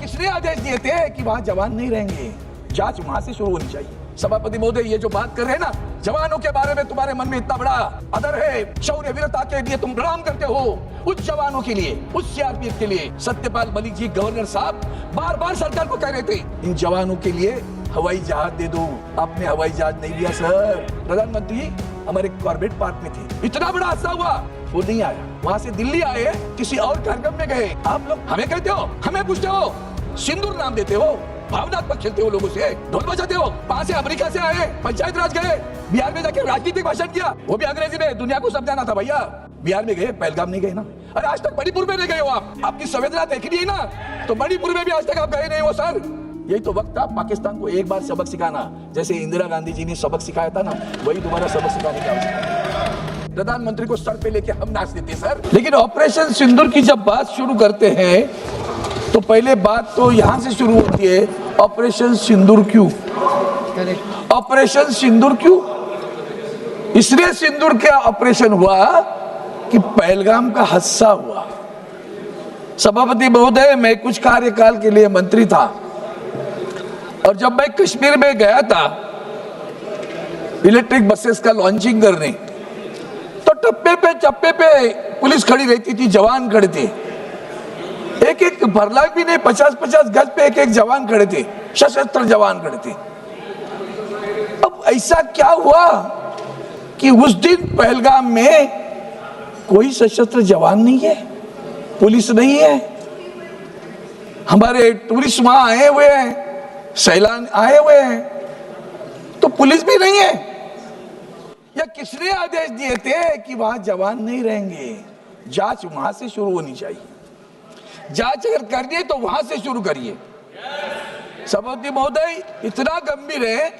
किसने आदेश दिए थे कि वहां जवान नहीं रहेंगे? जांच वहां से शुरू होनी चाहिए। सभापति महोदय, ये जो बात कर रहे हैं ना, जवानों के बारे में तुम्हारे मन में इतना बड़ा आदर है, शौर्य वीरता के लिए तुम प्रणाम करते हो, उस जवानों के लिए, उस सीआरपीएफ के लिए। सत्यपाल मलिक जी गवर्नर साहब बार बार सरकार को कह रहे थे इन जवानों के लिए हवाई जहाज दे दो। आपने हवाई जहाज नहीं दिया सर। प्रधानमंत्री हमारे कॉर्बेट पार्क में थे, इतना बड़ा हादसा हुआ, वो नहीं आया। वहां से दिल्ली आए, किसी और कार्यक्रम में गए। आप लोग हमें कहते हो, हमें पूछते हो, सिंदूर नाम देते हो, भावनात्मक खेलते हो लोगों से, ढोल बजाते हो। वहां से अमेरिका से आए, पंचायत राज गए, बिहार में जाके राजनीतिक भाषण किया, वो भी अंग्रेजी में। दुनिया को समझाना था भैया। बिहार में गए, पहलगाम नहीं गए ना। अरे आज तक मणिपुर में नहीं गए हो आप। आपकी संवेदना देखनी है ना, तो मणिपुर में भी आज तक आप गए नहीं हो सर। यही तो वक्त था पाकिस्तान को एक बार सबक सिखाना, जैसे इंदिरा गांधी जी ने सबक सिखाया था ना, वही दोबारा सबक सिखाने की आवश्यकता। प्रधानमंत्री को सर पे लेके हम नाच देते सर। लेकिन ऑपरेशन सिंदूर की जब बात शुरू करते हैं तो पहले बात तो यहां से शुरू होती है, ऑपरेशन सिंदूर क्यों? ऑपरेशन सिंदूर क्यों? इसलिए सिंदूर का ऑपरेशन हुआ कि पहलगाम का हादसा हुआ। सभापति महोदय, मैं कुछ कार्यकाल के लिए मंत्री था और जब मैं कश्मीर में गया था इलेक्ट्रिक बसेस का लॉन्चिंग करने, तो चप्पे पे पुलिस खड़ी रहती थी, जवान खड़े थे। एक एक फरलांग भी नहीं, 50-50 गज पे एक एक जवान खड़े थे, सशस्त्र जवान खड़े थे। अब ऐसा क्या हुआ कि उस दिन पहलगाम में कोई सशस्त्र जवान नहीं है, पुलिस नहीं है। हमारे टूरिस्ट वहां आए हुए हैं, सैलान आए हुए हैं, तो पुलिस भी नहीं है। या किसने आदेश दिए थे कि वहां जवान नहीं रहेंगे? जांच वहां से शुरू होनी चाहिए। जांच अगर करनी है तो वहां से शुरू करिए। सभापति महोदय, इतना गंभीर है,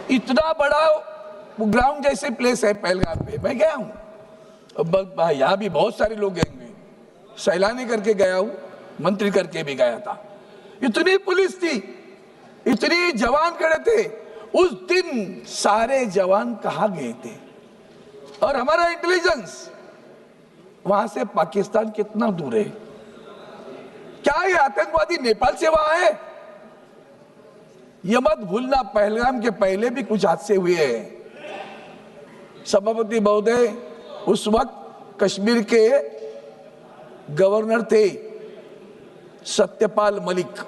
इतना बड़ा ग्राउंड जैसे प्लेस है पहलगाम पे, मैं गया हूं। यहाँ भी बहुत सारे लोग गए, सैलानी करके गया हूं, मंत्री करके भी गया था। इतनी पुलिस थी, इतनी जवान खड़े थे। उस दिन सारे जवान कहाँ गए थे? और हमारा इंटेलिजेंस वहां से पाकिस्तान कितना दूर है? क्या ये आतंकवादी नेपाल से वहां है? ये मत भूलना, पहलगाम के पहले भी कुछ हादसे हुए हैं। सभापति महोदय, उस वक्त कश्मीर के गवर्नर थे सत्यपाल मलिक,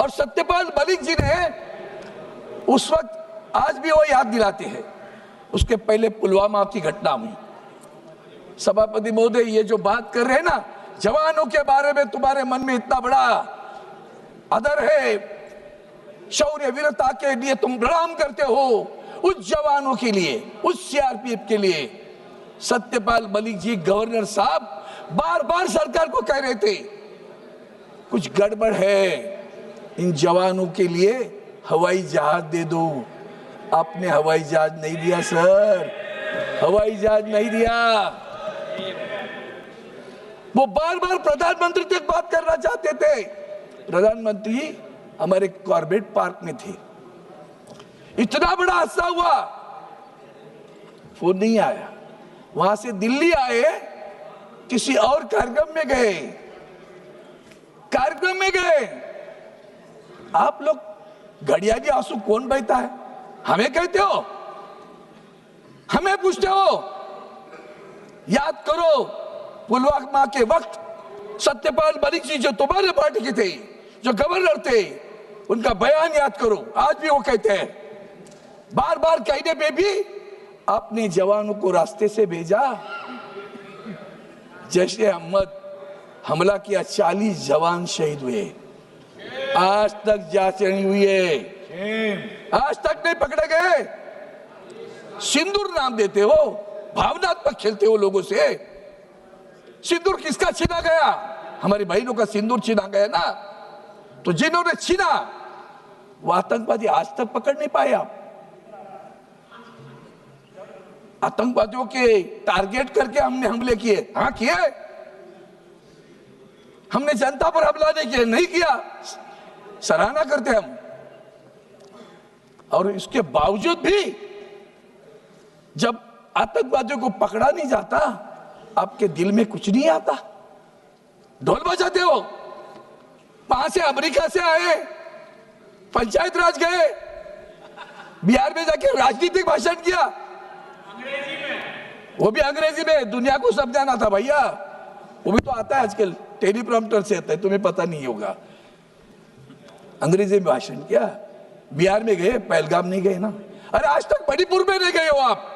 और सत्यपाल मलिक जी ने उस वक्त, आज भी वो याद दिलाते हैं, उसके पहले पुलवामा की घटना हुई। सभापति महोदय, ये जो बात कर रहे हैं ना, जवानों के बारे में तुम्हारे मन में इतना बड़ा आदर है, शौर्य वीरता के लिए तुम प्रणाम करते हो, उस जवानों के लिए, उस सीआरपीएफ के लिए। सत्यपाल मलिक जी गवर्नर साहब बार बार सरकार को कह रहे थे कुछ गड़बड़ है, इन जवानों के लिए हवाई जहाज दे दो। आपने हवाई जहाज नहीं दिया सर, हवाई जहाज नहीं दिया। वो बार बार प्रधानमंत्री तक बात करना चाहते थे। प्रधानमंत्री हमारे कॉर्बेट पार्क में थे, इतना बड़ा हादसा हुआ, वो नहीं आया। वहां से दिल्ली आए, किसी और कार्यक्रम में गए, कार्यक्रम में गए। आप लोग घड़ियाली आंसू कौन बहता है? हमें कहते हो, हमें पूछते हो। याद करो, पुलवामा के वक्त सत्यपाल मलिक जी जो तुम्हारे पार्टी के थे, जो गवर्नर थे, उनका बयान याद करो। आज भी वो कहते हैं, बार बार कहने पे भी आपने जवानों को रास्ते से भेजा। जैसे अहमद हमला किया, 40 जवान शहीद हुए, आज तक जांच नहीं हुई है, आज तक नहीं पकड़े गए। सिंदूर नाम देते हो, भावनात्मक खेलते हो लोगों से। सिंदूर किसका छीना गया? हमारी बहनों का सिंदूर छीना गया ना। तो जिन्होंने छीना वो आतंकवादी आज तक पकड़ नहीं पाए। आप आतंकवादियों के टारगेट करके हमने हमले किए, हाँ किए। हमने जनता पर हमला नहीं किया, नहीं किया, सराहना करते हम। और इसके बावजूद भी जब आतंकवादियों को पकड़ा नहीं जाता, आपके दिल में कुछ नहीं आता, ढोल बजाते हो, वहां से अमेरिका से आए, पंचायत राज गए, बिहार में जाके राजनीतिक भाषण किया, वो भी अंग्रेजी में। दुनिया को समझाना था भैया, वो भी तो आता है आजकल, टेलीप्रॉम्प्टर से आता है, तुम्हें पता नहीं होगा। अंग्रेजी में भाषण किया, बिहार में गए, पहलगाम नहीं गए ना। अरे आज तक मणिपुर में नहीं गए हो आप,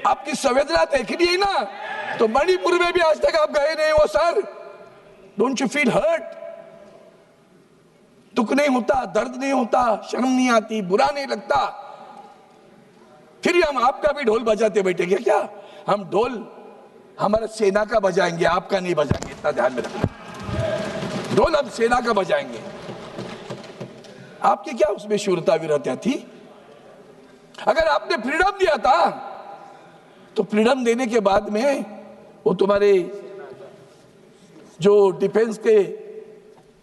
आपकी संवेदना देखनी है ना, तो मणिपुर में भी आज तक आप गए नहीं हो sir. Don't you feel hurt? दुख नहीं होता, दर्द नहीं होता, शर्म नहीं आती, बुरा नहीं लगता? फिर हम आपका भी ढोल बजाते बैठेंगे क्या? हम ढोल हमारे सेना का बजाएंगे, आपका नहीं बजाएंगे, इतना ध्यान में रखना। ढोल हम सेना का बजाएंगे। आपकी क्या उसमें शूरता वीरता थी? अगर आपने फ्रीडम दिया था तो फ्रीडम देने के बाद में वो तुम्हारे जो डिफेंस के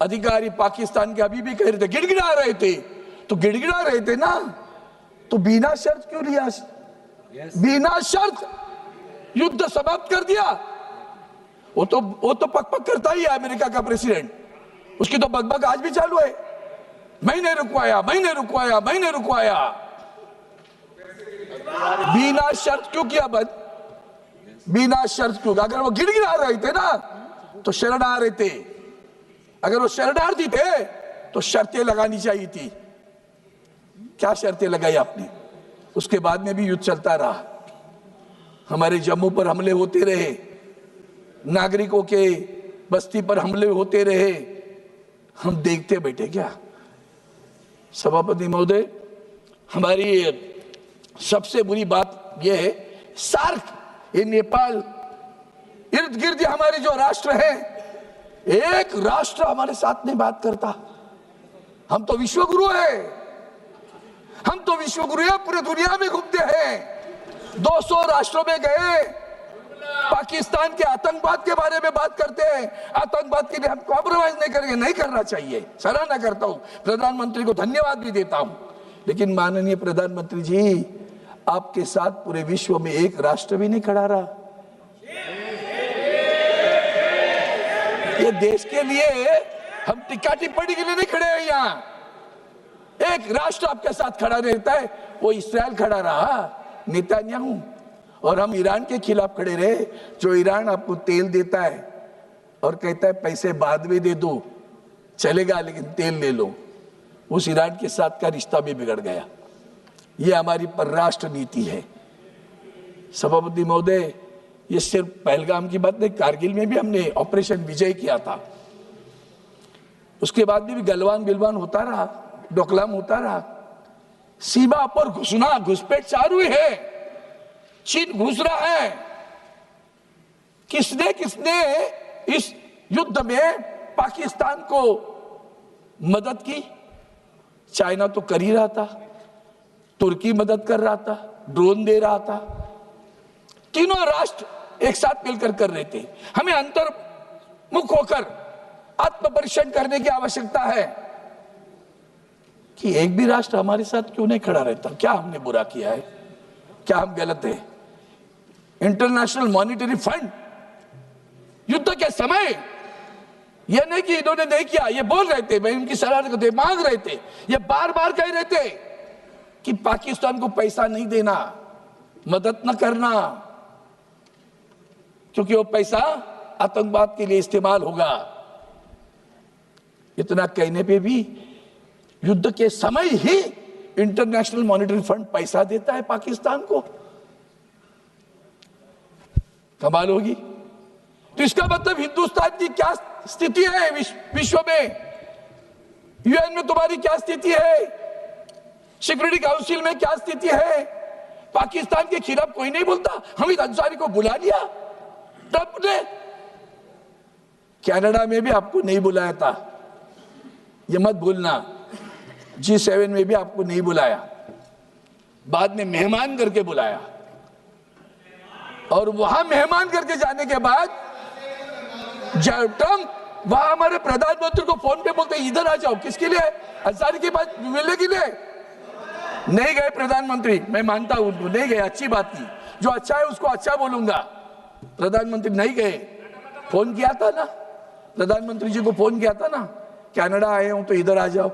अधिकारी पाकिस्तान के अभी भी कह रहे थे, गिड़गिड़ा रहे थे, तो गिड़गिड़ा रहे थे ना, तो बिना शर्त क्यों लिया? बिना शर्त युद्ध समाप्त कर दिया। वो तो पक करता ही है अमेरिका का प्रेसिडेंट, उसकी तो बकबक आज भी चालू है। मैंने रुकवाया, मैंने रुकवाया, मैंने रुकवाया। बिना शर्त क्यों किया बंद? बिना शर्त क्यों? अगर वो गिड़गिड़ा रहे थे ना तो शरण आ रहे थे। अगर वो शरणार्थी थे तो शर्तें लगानी चाहिए थी। क्या शर्तें लगाई आपने? उसके बाद में भी युद्ध चलता रहा, हमारे जम्मू पर हमले होते रहे, नागरिकों के बस्ती पर हमले होते रहे, हम देखते बैठे क्या? सभापति महोदय, हमारी सबसे बुरी बात यह है, सार्क, ये नेपाल, इर्द गिर्द हमारे जो राष्ट्र हैं, एक राष्ट्र हमारे साथ नहीं बात करता। हम तो विश्वगुरु हैं, हम तो विश्वगुरु हैं, पूरे दुनिया में घूमते हैं, 200 राष्ट्रों में गए, पाकिस्तान के आतंकवाद के बारे में बात करते हैं। आतंकवाद के लिए हम कॉम्प्रोमाइज नहीं करेंगे, नहीं करना चाहिए, सराहना करता हूं, प्रधानमंत्री को धन्यवाद भी देता हूं। लेकिन माननीय प्रधानमंत्री जी, आपके साथ पूरे विश्व में एक राष्ट्र भी नहीं खड़ा रहा। ये देश के लिए हम टिक्का टिप्पणी के लिए नहीं खड़े हैं यहाँ। एक राष्ट्र आपके साथ खड़ा रहता है, वो इस्राएल खड़ा रहा, नेतन्याहू। और हम ईरान के खिलाफ खड़े रहे, जो ईरान आपको तेल देता है और कहता है पैसे बाद में दे दो, चलेगा लेकिन तेल ले लो। उस ईरान के साथ का रिश्ता भी बिगड़ गया। ये हमारी परराष्ट्र नीति है। सभापति महोदय, ये सिर्फ पहलगाम की बात नहीं, कारगिल में भी हमने ऑपरेशन विजय किया था। उसके बाद भी गलवान बिलवान होता रहा, डोकलाम होता रहा। सीमा पर घुसना, घुसपैठ चालू है, चीन घुस रहा है। किसने किसने इस युद्ध में पाकिस्तान को मदद की? चाइना तो कर ही रहा था, तुर्की मदद कर रहा था, ड्रोन दे रहा था, तीनों राष्ट्र एक साथ मिलकर कर रहे थे। हमें अंतर्मुख होकर आत्मपरीक्षण करने की आवश्यकता है कि एक भी राष्ट्र हमारे साथ क्यों नहीं खड़ा रहता। क्या हमने बुरा किया है? क्या हम गलत है? इंटरनेशनल मॉनिटरी फंड युद्ध के समय, यह नहीं कि इन्होंने नहीं किया, ये बोल रहे थे, मैं उनकी सराहना करते, मांग रहे थे, ये बार बार कह रहे थे कि पाकिस्तान को पैसा नहीं देना, मदद न करना, क्योंकि वो पैसा आतंकवाद के लिए इस्तेमाल होगा। इतना कहने पे भी युद्ध के समय ही इंटरनेशनल मॉनिटरी फंड पैसा देता है पाकिस्तान को। कमाल होगी। तो इसका मतलब हिंदुस्तान की क्या स्थिति है विश्व में? यूएन में तुम्हारी क्या स्थिति है? सिक्योरिटी काउंसिल में क्या स्थिति है? पाकिस्तान के खिलाफ कोई नहीं बोलता। हमीद अंसारी को बुला लिया ट्रंप ने। कनाडा में भी आपको नहीं बुलाया था, ये मत भूलना। G7 में भी आपको नहीं बुलाया, बाद में मेहमान करके बुलाया। और वहां मेहमान करके जाने के बाद जब ट्रंप वहां हमारे प्रधानमंत्री को फोन पे बोलते इधर आ जाओ, किसके लिए? अंसारी के पास मिलने के लिए। नहीं गए प्रधानमंत्री, मैं मानता हूं उनको, नहीं गए, अच्छी बात की, जो अच्छा है उसको अच्छा बोलूंगा। प्रधानमंत्री नहीं गए, फोन किया था ना, प्रधानमंत्री जी को फोन किया था ना, कनाडा आए हूं तो इधर आ जाओ,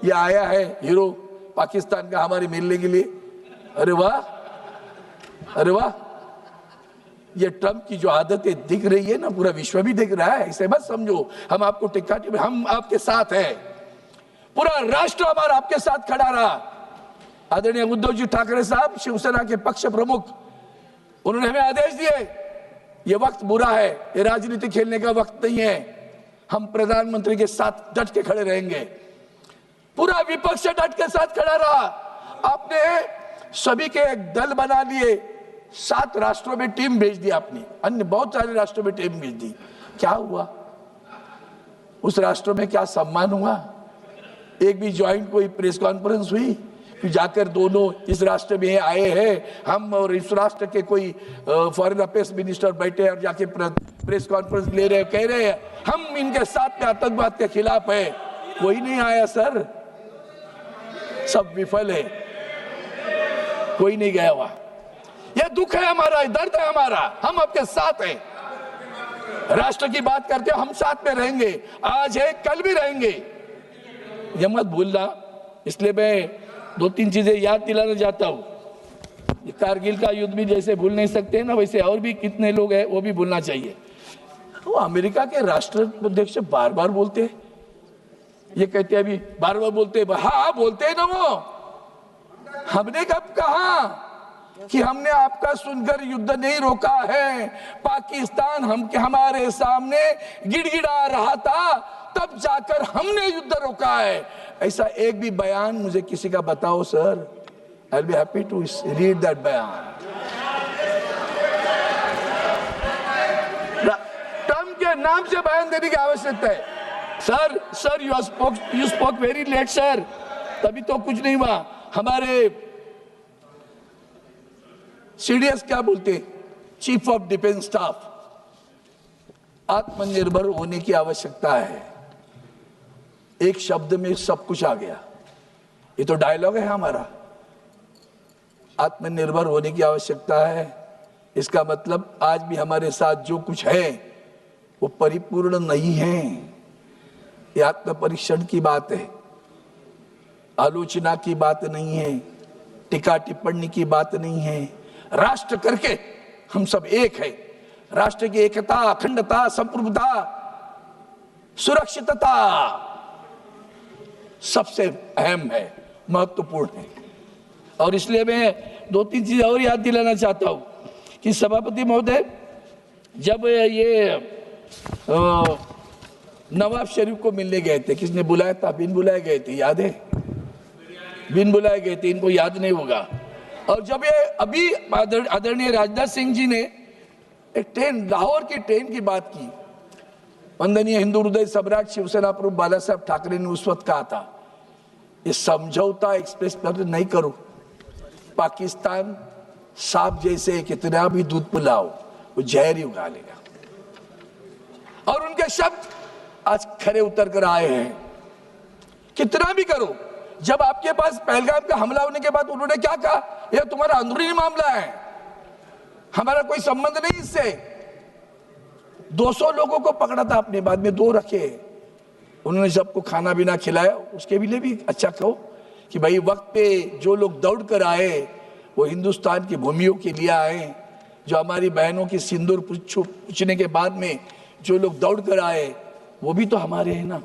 ये आया है हीरो पाकिस्तान का हमारे मिलने के लिए। अरे वाह, अरे वाह, ये ट्रंप की जो आदतें दिख रही है ना, पूरा विश्व भी दिख रहा है। इसे मत समझो हम आपको टिक्का, हम आपके साथ हैं, पूरा राष्ट्र हमारा आपके साथ खड़ा रहा। आदरणीय उद्धव जी ठाकरे साहब, शिवसेना के पक्ष प्रमुख, उन्होंने हमें आदेश दिए, ये वक्त बुरा है, ये राजनीति खेलने का वक्त नहीं है, हम प्रधानमंत्री के साथ डट के खड़े रहेंगे। पूरा विपक्ष डट के साथ खड़ा रहा। आपने सभी के एक दल बना लिए, 7 राष्ट्रों में टीम भेज दी आपने, अन्य बहुत सारे राष्ट्रों में टीम भेज दी। क्या हुआ उस राष्ट्रों में? क्या सम्मान हुआ? एक भी ज्वाइंट कोई प्रेस कॉन्फ्रेंस हुई कि जाकर दोनों इस राष्ट्र में आए हैं हम और इस राष्ट्र के कोई फॉरेन अफेयर्स मिनिस्टर बैठे और जाके प्रेस कॉन्फ्रेंस ले रहे, कह रहे हैं हम इनके साथ में आतंकवाद के खिलाफ है? कोई नहीं आया सर, सब विफल है, कोई नहीं गया हुआ। यह दुख है हमारा, दर्द है हमारा, हम आपके साथ हैं। राष्ट्र की बात करते हम साथ में रहेंगे, आज है कल भी रहेंगे, यह मत भूलना। इसलिए मैं 2-3 चीजें याद दिलाना चाहता हूं। ये कारगिल का युद्ध भी जैसे भूल नहीं सकते ना, वैसे और भी कितने लोग हैं वो भी भूलना चाहिए। वो अमेरिका के राष्ट्राध्यक्ष बार बार बोलते हैं, ये कहते हैं अभी बार बार बोलते हैं, हाँ बोलते हैं ना वो। हमने कब कहा कि हमने आपका सुनकर युद्ध नहीं रोका है? पाकिस्तान हमारे सामने गिड़गिड़ा रहा था, तब जाकर हमने युद्ध रोका है। ऐसा एक भी बयान मुझे किसी का बताओ sir, I will be happy to read that बयान। ट्रंप के नाम से बयान देने की आवश्यकता है। Sir you spoke very late sir, तभी तो कुछ नहीं हुआ। हमारे सीडीएस क्या बोलते, चीफ ऑफ डिफेंस स्टाफ, आत्मनिर्भर होने की आवश्यकता है। एक शब्द में सब कुछ आ गया, ये तो डायलॉग है हमारा। आत्मनिर्भर होने की आवश्यकता है, इसका मतलब आज भी हमारे साथ जो कुछ है वो परिपूर्ण नहीं है। ये आत्म परीक्षण की बात है, आलोचना की बात नहीं है, टीका टिप्पणी की बात नहीं है। राष्ट्र करके हम सब एक है। राष्ट्र की एकता, अखंडता, संप्रभुता, सुरक्षितता सबसे अहम है, महत्वपूर्ण है। और इसलिए मैं 2-3 चीज और याद दिलाना चाहता हूं कि सभापति महोदय, जब ये नवाब शरीफ को मिलने गए थे, किसने बुलाया था? बिन बुलाए गए थे, याद है? बिन बुलाए गए थे, इनको याद नहीं होगा। और जब ये अभी आदरणीय राजनाथ सिंह जी ने एक ट्रेन, लाहौर की ट्रेन की बात की, वंदनीय हिंदू हृदय सम्राट शिवसेना प्रमुख बाला साहब ठाकरे ने उस वक्त कहा था, ये समझौता एक्सप्रेस पर नहीं करो, पाकिस्तान सांप जैसे कितना भी दूध पिलाओ वो जहर ही उगा लेगा। और उनके शब्द आज खरे उतर कर आए हैं। कितना भी करो, जब आपके पास पहलगाम का हमला होने के बाद उन्होंने क्या कहा, यह तुम्हारा अंदरूनी मामला है, हमारा कोई संबंध नहीं इससे। 200 लोगों को पकड़ा था आपने, बाद में 2 रखे। उन्होंने सबको खाना पीना खिलाया, उसके लिए भी अच्छा कहो कि भाई वक्त पे जो लोग दौड़ कर आए वो हिंदुस्तान की भूमियों के लिए आए। जो हमारी बहनों की सिंदूर पूछने के बाद में जो लोग दौड़ कर आए वो भी तो हमारे हैं ना,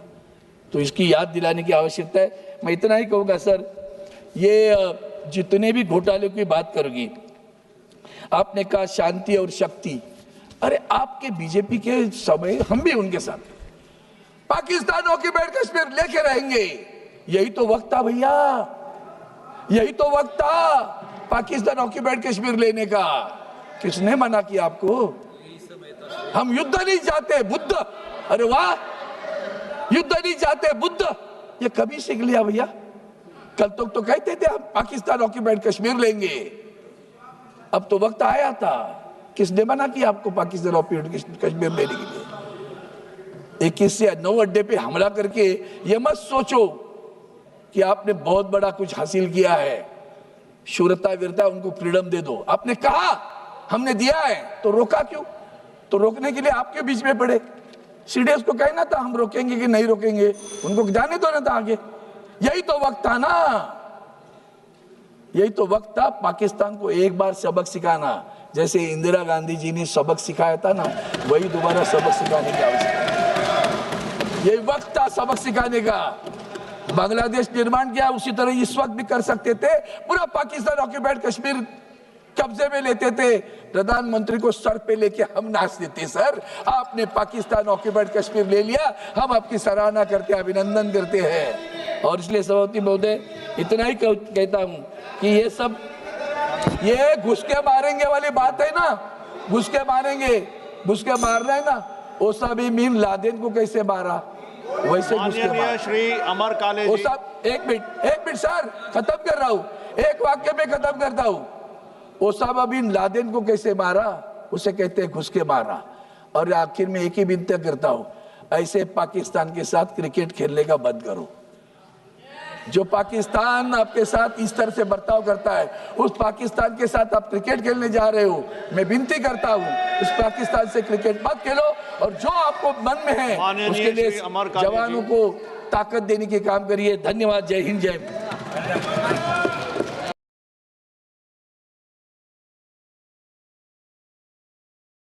तो इसकी याद दिलाने की आवश्यकता है। मैं इतना ही कहूँगा सर, ये जितने भी घोटाले की बात करोगी, आपने कहा शांति और शक्ति, अरे आपके बीजेपी के समय हम भी उनके साथ, पाकिस्तान ऑक्युपाइड कश्मीर लेके रहेंगे, यही तो वक्त था भैया, यही तो वक्त था पाकिस्तान ऑक्युपाइड कश्मीर लेने का। किसने मना किया आपको? हम युद्ध नहीं चाहते, बुद्ध, अरे वाह, युद्ध नहीं चाहते, बुद्ध, ये कभी सीख लिया भैया। कल तक तो कहते थे हम पाकिस्तान ऑक्युपाइड कश्मीर लेंगे, अब तो वक्त आया था। किसने मना किया आपको पाकिस्तान ऑक्युपाइड कश्मीर लेने के लिए? 21 से 9 अड्डे पे हमला करके ये मत सोचो कि आपने बहुत बड़ा कुछ हासिल किया है। शूरता वीरता, उनको फ्रीडम दे दो। आपने कहा हमने दिया है, तो रोका क्यों? तो रोकने के लिए आपके बीच में पड़े, सीडीएस को कहना था हम रोकेंगे कि नहीं रोकेंगे, उनको जाने दो ना था आगे। यही तो वक्त था ना, यही तो वक्त था पाकिस्तान को एक बार सबक सिखाना, जैसे इंदिरा गांधी जी ने सबक सिखाया था ना, वही दोबारा सबक सिखाने की आवश्यकता है। यही वक्त था सबक सिखाने का। बांग्लादेश निर्माण किया, उसी तरह इस वक्त भी कर सकते थे। पूरा पाकिस्तान ऑक्यूपाइड कश्मीर कब्जे में लेते थे, प्रधानमंत्री को सर पे लेके हम नाचते थे, सर आपने पाकिस्तान ऑक्यूपाइड कश्मीर ले लिया, हम आपकी सराहना करते हैं, अभिनंदन करते हैं। और इसलिए सभापति महोदय इतना ही कहता हूं कि ये सब ये घुस के मारेंगे वाली बात है ना, घुस के मारेंगे, घुस के मारना है ना, ओसामा बिन लादेन को कैसे मारा वैसे घुस के मारा। श्री अमर काले जी, एक मिनट सर, खत्म कर रहा हूं, एक वाक्य में खत्म करता हूं। ओसामा बिन लादेन को कैसे मारा, उसे कहते हैं घुस के मारा। और आखिर में एक ही विनती करता हूं, ऐसे पाकिस्तान के साथ क्रिकेट खेलने का बंद करो। जो पाकिस्तान आपके साथ इस तरह से बर्ताव करता है, उस पाकिस्तान के साथ आप क्रिकेट खेलने जा रहे हो, मैं विनती करता हूं उस पाकिस्तान से क्रिकेट मत खेलो। और जो आपको मन में है उसके लिए जवानों को ताकत देने के काम करिए। धन्यवाद। जय हिंद, जय